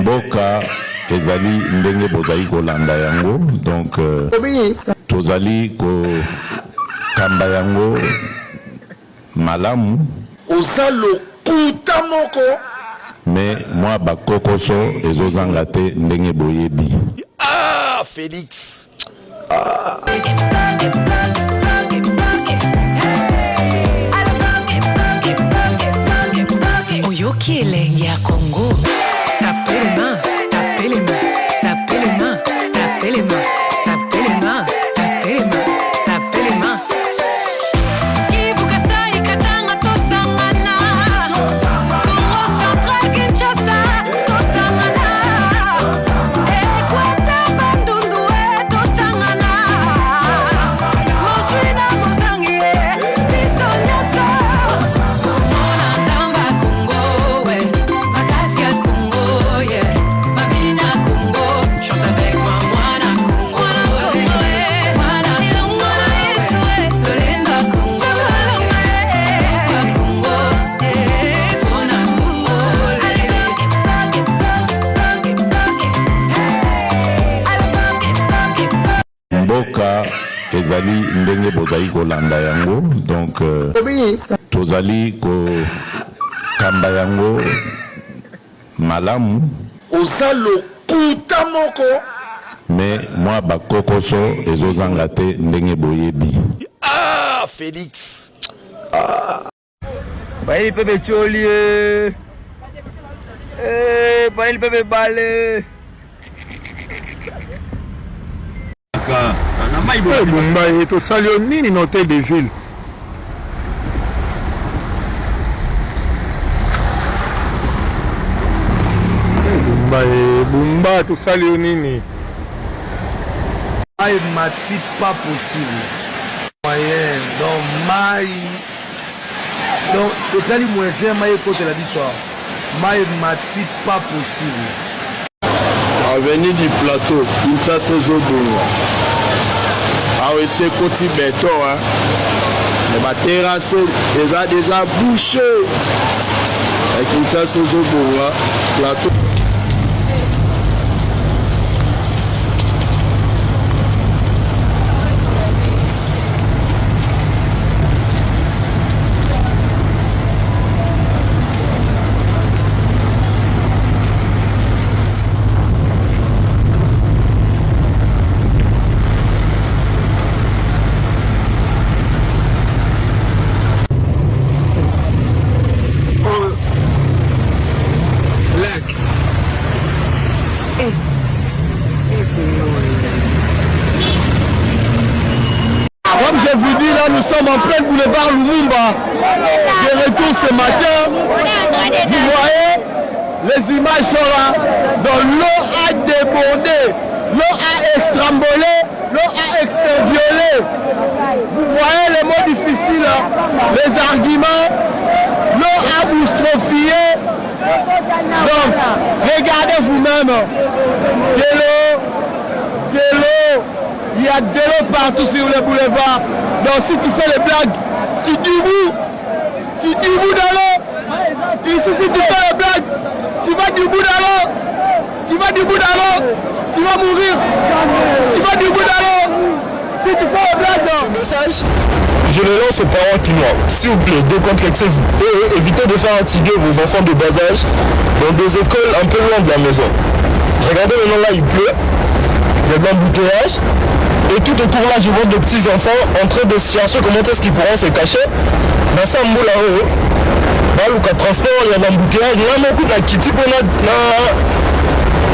Mboka ezali ndenge bozali kolanda yango, donc tozali ko kamba yango malamu ozalo kuta moko mais moi bakokoso ezozanga te ndenge boyebi. Ah Félix Oyoki elenge ya Congo. Tapez les mains, tapez les mains, tapez les mains, tapez les mains, tapez les mains, tapez les mains, tapez les mains. Kivu Kasai Katanga tosangana, Congo Central Kinshasa tosangana, Equateur Bandundu tosangana, Moswina Mozangi biso nyonso. Mona Tamba Congo, Makasia Congo, Babina Congo, chante avec moi, Moana Congo, Moana Yesu, Lolinda Congo, Congo, Sona Congo, Mboka ezali ndenge bozali kolanda yango, donc tozali ko kamba yango malamu ozalo kuta moko mais moi bakokoso ezozanga te ndenge boyebi. Ah Félix Baili pepe choli baili pepe bale Bumba tosali yo nini na hôtel de ville? Bumba tosali yo nini? Maï mati pas possible. Moyen, donc maï. Donc, totali moyen maï côté la bissoir. Maï mati pas possible. Avenue du plateau, Kinshasa Zobongo. Ah oui, c'est côté béton, hein. Les terrasses déjà bouchées. Et Kinshasa Zobongo, plateau. Comme je vous dis, là, nous sommes en plein boulevard Lumumba. De retour ce matin, vous voyez, les images sont là. Donc l'eau a débordé, l'eau a extrembolé, l'eau a exterviolé. Vous voyez les mots difficiles, les arguments, l'eau a boustrophié. Donc, regardez vous-même, de l'eau. Il y a de l'eau partout sur le boulevard. Donc si tu fais les blagues, tu debout dans l'eau. Ici si tu fais les blagues, tu vas debout dans l'eau. Tu vas debout dans l'eau. Tu vas mourir. Tu vas debout dans l'eau. Si tu fais les blagues. Message. Je le lance aux parents quinois. S'il vous plaît, décomplexez-vous. Et évitez de faire fatiguer vos enfants de bas âge dans des écoles un peu loin de la maison. Regardez maintenant là, il pleut. Il y a de l'embouteillage. Et tout autour là, je vois de petits enfants en train de chercher comment est-ce qu'ils pourront se cacher. Dans ça, moule à eux. Dans le cas de transport, il y a de l'embouteillage. Là, mon coup, qui type on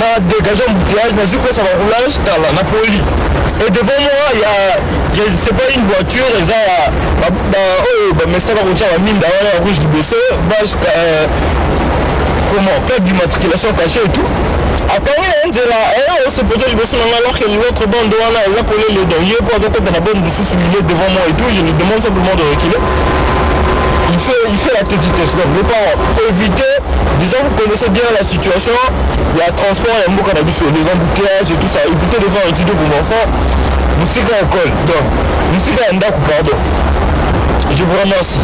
a dégagé l'embouteillage, on a dit que ça va roulage dans la Napoli. Et devant moi, il y a c'est pas une voiture, et ça, mais c'est la voiture à mine d'avoir rouge du BC, comment, plaque d'immatriculation cachée et tout. Attendez, on se posait le bosson alors que l'autre bande là, ils appelaient les dangers pour avoir dans la bonne de sous-souligner devant moi et tout. Je lui demande simplement de reculer. Il fait la petitesse. Donc, les parents, évitez. Déjà, vous connaissez bien la situation. Il y a transport, il y a beaucoup de des embouteillages et tout ça. Évitez de faire étudier vos enfants. Nous sommes à l'école. Donc, nous sommes à Ndaku, pardon. Je vous remercie.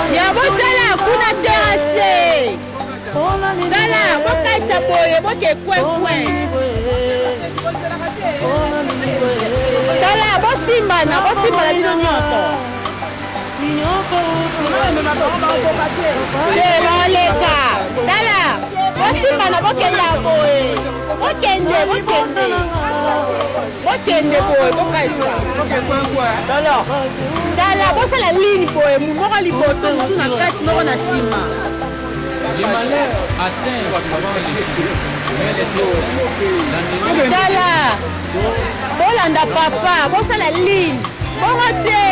Il y a votre là, vous n'êtes terrassé. Dala, bokaisa boye, boke kwen. Dala, bosimana bino nyonso. Baleka. Dala, bosimana bokenda boye. Bokende boye, bokaisa. Dala, bosala ligne boye, moko liboso, mutu na kati, moko na sima. Les malheurs atteignent souvent les cieux, mais les Dala, bolanda papa, bosala ligne, bongote.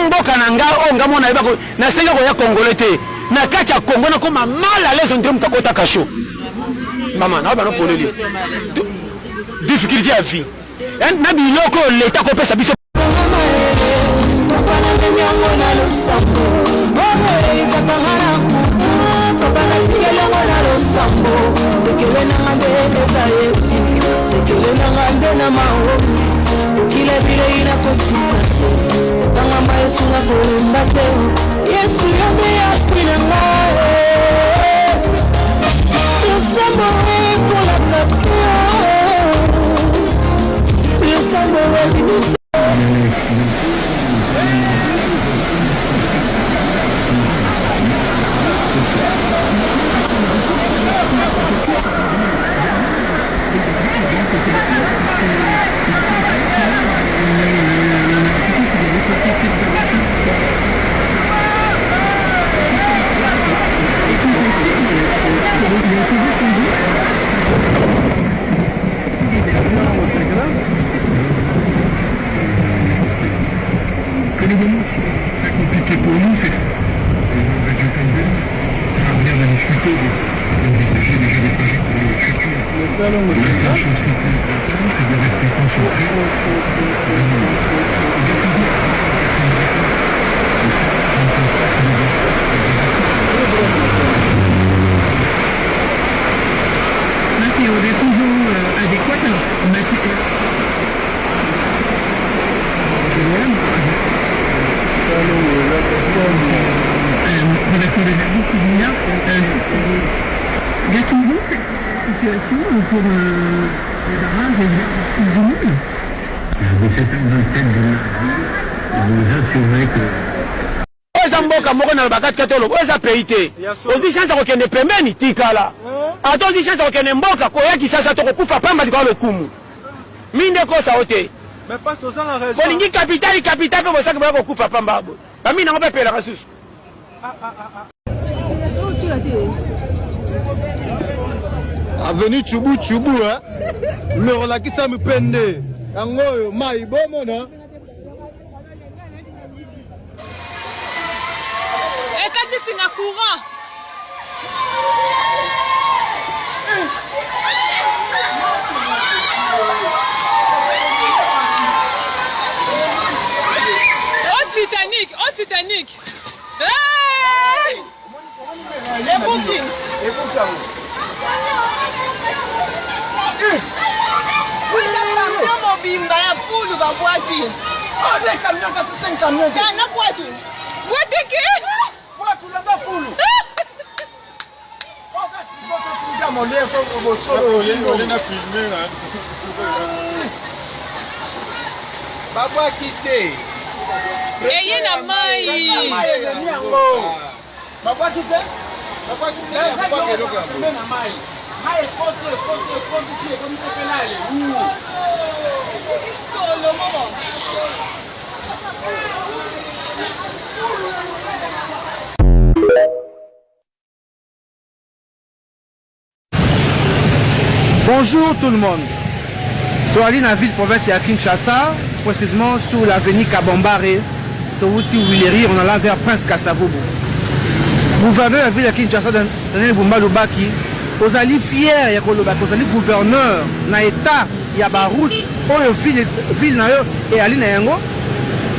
Mboka nanga onga mona yeba ko na senga ko ya congolais te na kacha Congo na koma mal à l'aise ndre mtakota kasho mama na ba no poleli difficulté à vie na biloko l'état ko pesa biso kila vile inakotikate tanga mayesu na kolemba te yesu yonde ya kwina ngae losambo ekolaka te losambo elibisa mboka moko na bakati katolo oza peite ozi chance ko kende pembeni tikala atozi chance ko kende mboka ko yaki sasa to kokufa pamba likolo lokumu minde ko sa ote mais pas ça la raison bolingi capitale pe bosaka ba kokufa pamba bo ba mina ngope pela kasusu avenue Chubu hein le relakisa mipende yango mai bomona Ekati singa courant. Au Titanic. Hey! Oui, le camion mobimba ya poule ba boîte. Ah, le camion 5 camions. Na boîte. Boîte qui? Boîte la ba poule. Oh, c'est bon ça tu dis mon lien au solo, on a filmé là. Ba boîte quitter. Eye na mai. Ba boîte quitter. Ba boîte quitter. Ba boîte quitter na mai. Hai kote tie comme tu fais là les solo momo. Bonjour tout le monde. Toali na ville province ya Kinshasa, précisément sur l'avenue Kabambare. Touti Willery, on allait vers Prince Kassavobo. Gouverneur de la ville de Kinshasa, Daniel Bumba Lubaki, vous allez fier, vous allez gouverneur, dans l'État, il y a la route, ville et Aline Yango,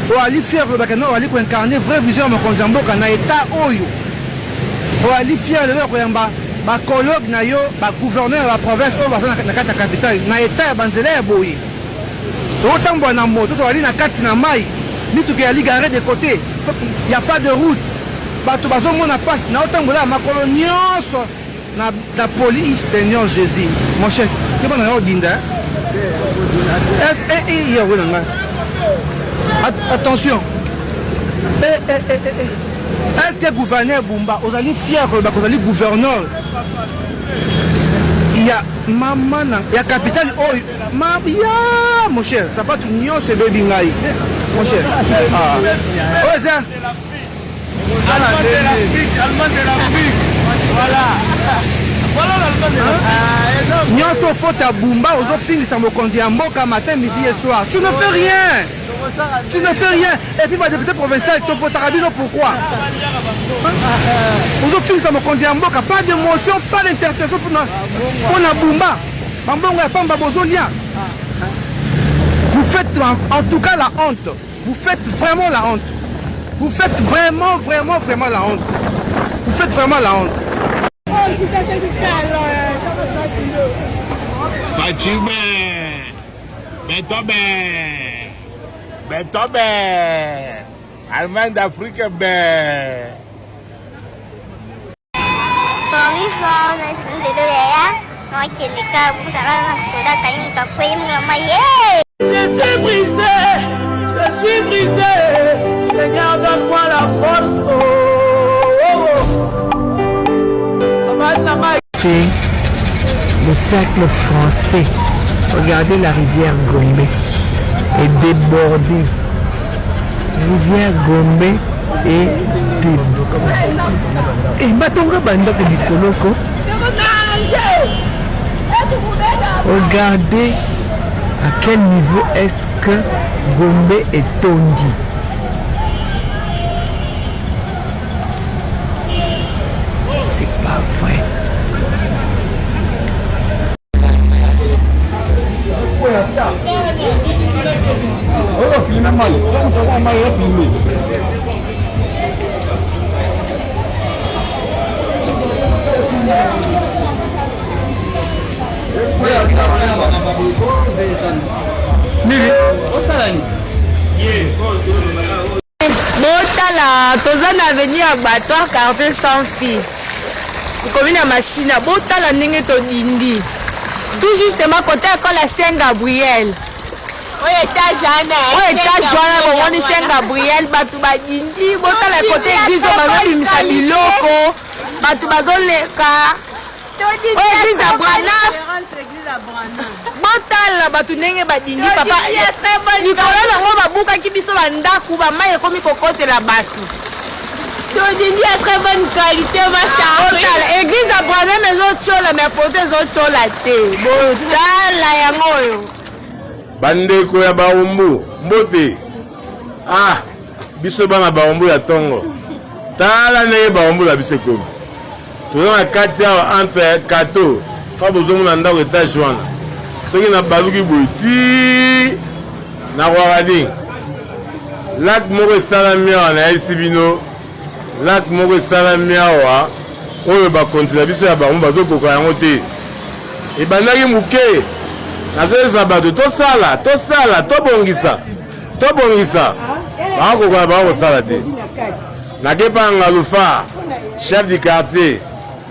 vous allez fier, vous allez incarner vraie vision de Konzambo, dans l'État, vous allez fier, vous allez ba colloque na yo ba gouverneur la province au bazana na kata capitale na état ya banzela ya boye autant bona moto to ali na kati na mai ni to ke ali garé de côté il y a pas de route ba to bazo mona passe na autant bola makolo nyonso na police Seigneur Jésus mon cher que bon na odinda est et yo wona attention est-ce que gouverneur Bumba, vous allez fier que vous allez gouverneur? Il y a maman, il y a capitale, oh, mon cher, ça pas tout nion, c'est baby ngai, mon cher. Ah, ouais ça. Allemand de l'Afrique, voilà. Voilà l'Allemand de l'Afrique. Nion sont faute à Bumba, aux filles, ça me conduit à Mboka matin, midi et soir. Tu ne fais rien. Tu ne fais rien. Et puis, ma député provincial, il te faut Tarabino, pourquoi? Vous avez ça me conduit en Mboka, pas d'émotion, pas d'interprétation pour la Bumba. Vous faites en tout cas la honte. Vous faites vraiment la honte. Vous faites vraiment la honte. Vous faites vraiment la honte. Betobe, Allemand d'Afrique, Je suis brisé, Seigneur donne-moi la force. Le cercle français, regardez la rivière Gombe est débordée. Rivière Gombe est débordée. Et Batonga Banda que du Colosso. Regardez à quel niveau est-ce que Gombe est tondi. C'est pas vrai. Botala, toza na avenir abattoir quartier sans fille. Commune à Massina, botala ndenge to dindi. Tout justement côté école à Saint-Gabriel. Oui, étage wana bomoni Saint-Gabriel, batu badindi, botala côté église bazobimisa biloko, batu bazoleka. Oui, église à Brana. Botala batu ndenge badindi papa. Nicolas nango babukaki biso bandaku bamai ekomi kokotela batu. Todindi à très bonne qualité, ma chérie. Église à Brana mais chola mais photo chola te. Botala yango yo. Bandeko ya baumbu mbote biso bana baumbu ya tongo tala ndenge baumbu la biso ekomi toza na kati awa entre kato fa bozomona ndako etage wana soki na baluki boye ti na Ouagadougou lak moko esalami awa nayebisi bino lak moko esalami awa oyo bakontinua biso ya baumbu bazokoka yango te ebandaki moke nazoyesa bato tosala tobongisa bakokola bakosala te nakepa ngalufa chef du quartier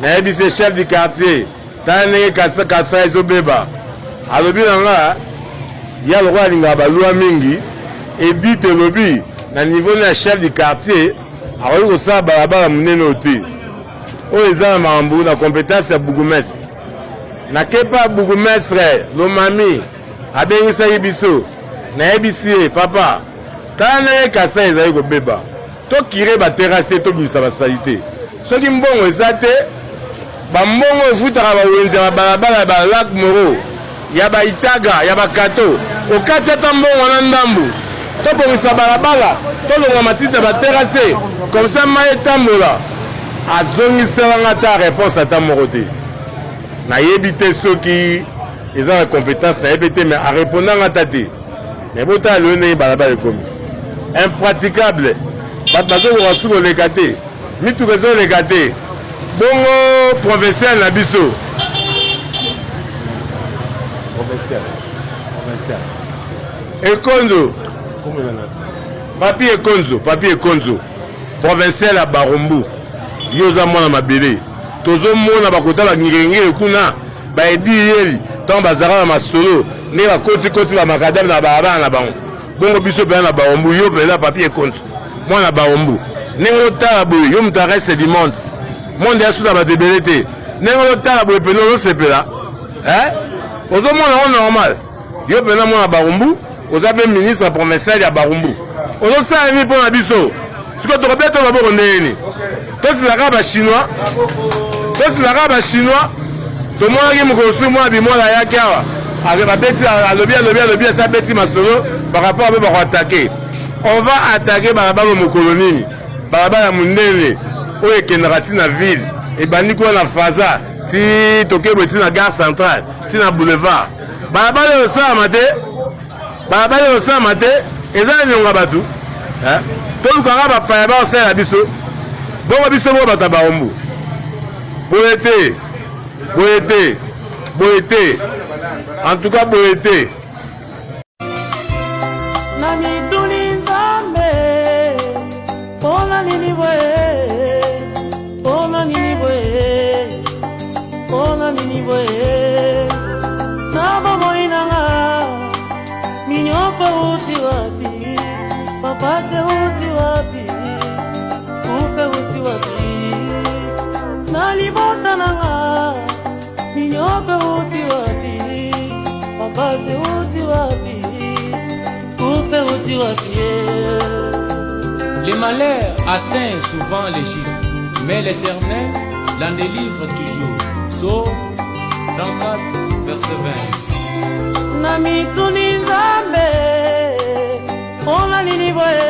nayebisi chef du quartier tala ndenge katra ezobeba alobi na nga ya lokola alingaka balwa mingi ebite elobi na niveau na chef du quartier akoki kosala balabala monene oyo te oyo eza na makambo na compétence ya bourgmestre nakepa bourgmestre lomami abengisaki biso nayebisi ye papa tala ndenge kasa ezali kobeba tokire baterase te tobimisa basali te soki mbongo eza te bambongo efutaka bawenzi ya babalabala ya balak moro ya baitaga ya bakato okati ata mbongo na ndambu tobongisa balabala tolonga matiti na baterase comme ça mai etambola azongiselanga ta réponse ata moko te nayebi te soki eza na compétence nayebi te mais arépondanga ta te mais botala lelo ndenge balabala ekomi impraticable bato bazokoka suki oleka te mituka ezoleka te bongo provincial na biso ekonzo papi ekonzo provincial ya barumbu yo oza mwana mabele tozomona bakotala ngengenge kuna bayebi yeli ntango bazalaka na masolo nde bakotikoti bamakadame na balabala na bango bongo biso mpenza na barumbu yo mpenza papi ekonzo mwana barumbu ndenge otala boye yo moto areste du monde monde ya suda bato ebele te ndenge otala boye mpenza ozosepela ozomona ngo normal yo mpenza mwana barumbu oza mpe ministre provincial ya barumbu ozosala nini mpo na biso siko tokobeta maboko ndeni tosilaka bachinois tomonaki mokosu mwana bimola ayaki awa babeti alobi asa beti masolo barapport ape bakoatake on va attaquer balabala mokolo nini balabala ya monene oyo ekendaka ntina ville ebandi kuna na faza ti tokebwe ntina gare centrale ntina boulevard balabala oyo osalama te eza na nionga bato tolukanga bapaya baosalela biso bongo biso moko bato ya barumbu boye te en tout cas boye te na mituni nzambe mpona nini boye na bomoi nanga minyoko uti wapi papase uti wapi kupe uti wapi na libota nanga minyoko uti wapi papase uti wapi kupe uti wapi. Les malheurs atteignent souvent les justes, mais l'Éternel l'en délivre toujours. Psaume 34, verset 20. Na mituni nzambe ona nini boye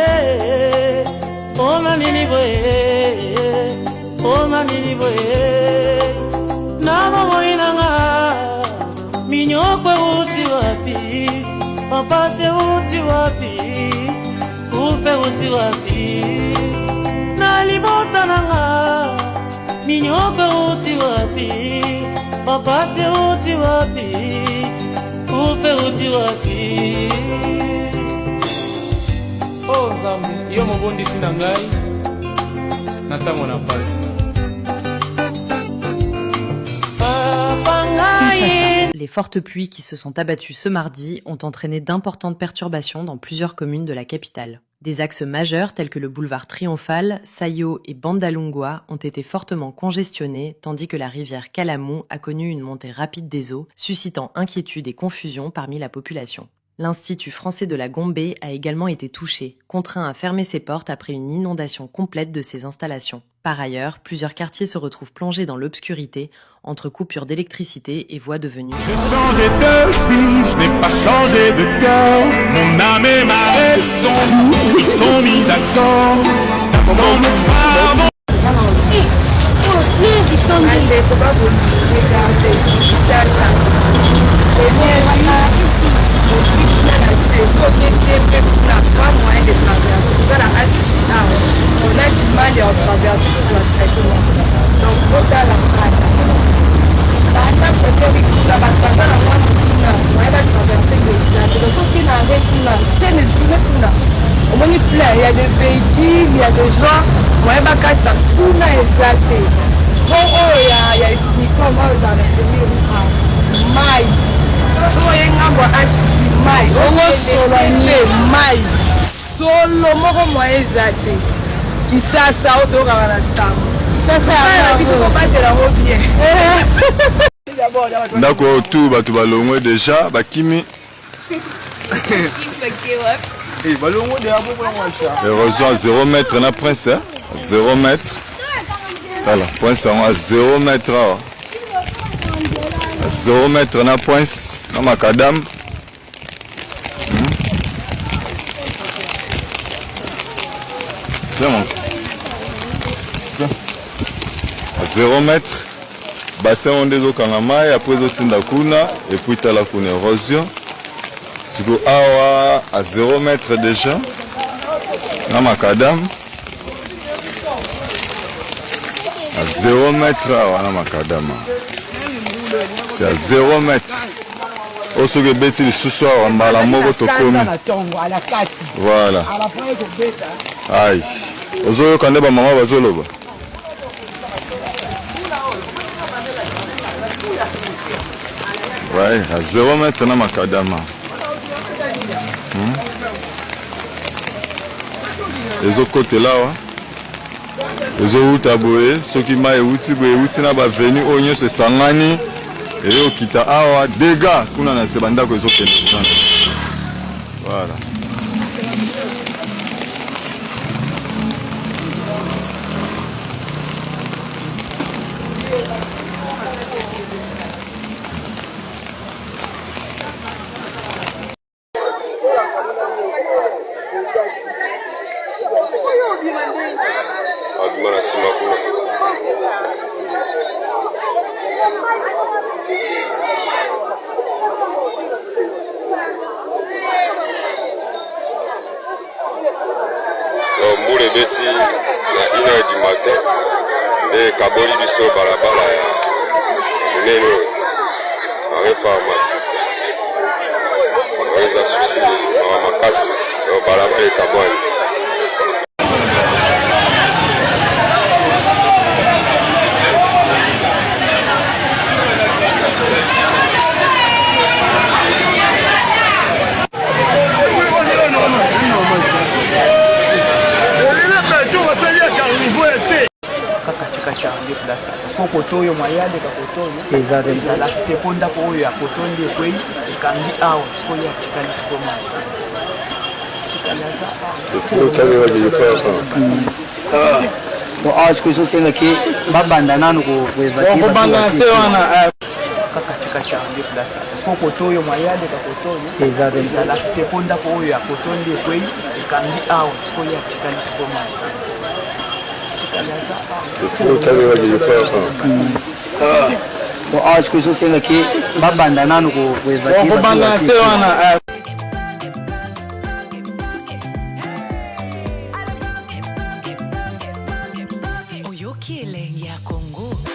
na bomoi nanga minyoko uti wapi papase uti wapi kupe uti wapi na libota nanga minyoko uti wapi papase uti wapi kupe uti wapi. Oh Nzambe, yo mobondisi na ngai na ntango na pasi. Les fortes pluies qui se sont abattues ce mardi ont entraîné d'importantes perturbations dans plusieurs communes de la capitale. Des axes majeurs tels que le boulevard Triomphal, Sayo et Bandalungwa ont été fortement congestionnés, tandis que la rivière Kalamu a connu une montée rapide des eaux, suscitant inquiétude et confusion parmi la population. L'Institut français de la Gombe a également été touché, contraint à fermer ses portes après une inondation complète de ses installations. Par ailleurs, plusieurs quartiers se retrouvent plongés dans l'obscurité, entre coupures d'électricité et voies devenues. J'ai changé de vie, je n'ai pas changé de cœur. Mon âme et ma raison se sont mis d'accord. Dans mon pardon. On a du mal à traverser tout le traitement. Donc, on a la frage. Il y a des véhicules, il y a des gens. Il y a solo moko moye ezate kisasa otoka wana sango kisasa ya biso kobatela ngo bien ndako tu bato balongwe deja bakimi heureusement 0 mètre na prince 0 mètre tala prince yango 0 mètre awa 0 mètre na prince na makadam À 0 mètre, bassin on des okangamai, après zotinda kuna, et puis t'as la kuna érosion. Siko awa à 0 mètre déjà. Na macadam. À 0 mètre awa na macadam. C'est à 0 mètre. Osoge beti li susu awa mbala moko tokomi. Voilà. Aïe. Ozoyo kande ba mama bazoloba. Ouais, à 0 mètre na macadam. ezokotela awa ezouta boye soki mai euti boye euti na baveni oyo nyonso esangani eyokita awa dega kuna na se bandako ezokende voilà. Abimana Simakuna. Mbule beti na 1h du matin et kaboli biso balabala ya neno na pharmacie. Waliza susi mama makasi ya balabala kaboli. kotoyo mayade kakotoyo ezala teponda ko oyo ya kotonde kwei ikangi awa koyo ya chikali sikoma bon awa sikoyo ezosenga ke babanda nano kobanda se wana kaka chika cha nde place kokotoyo mayade kakotoyo ezala teponda ko oyo ya kotonde kwei ikangi awa koyo ya chikali sikoma bon awa sikoyo ezosenga ke babanda nano kobanda se wana Oyoki elenge ya Congo.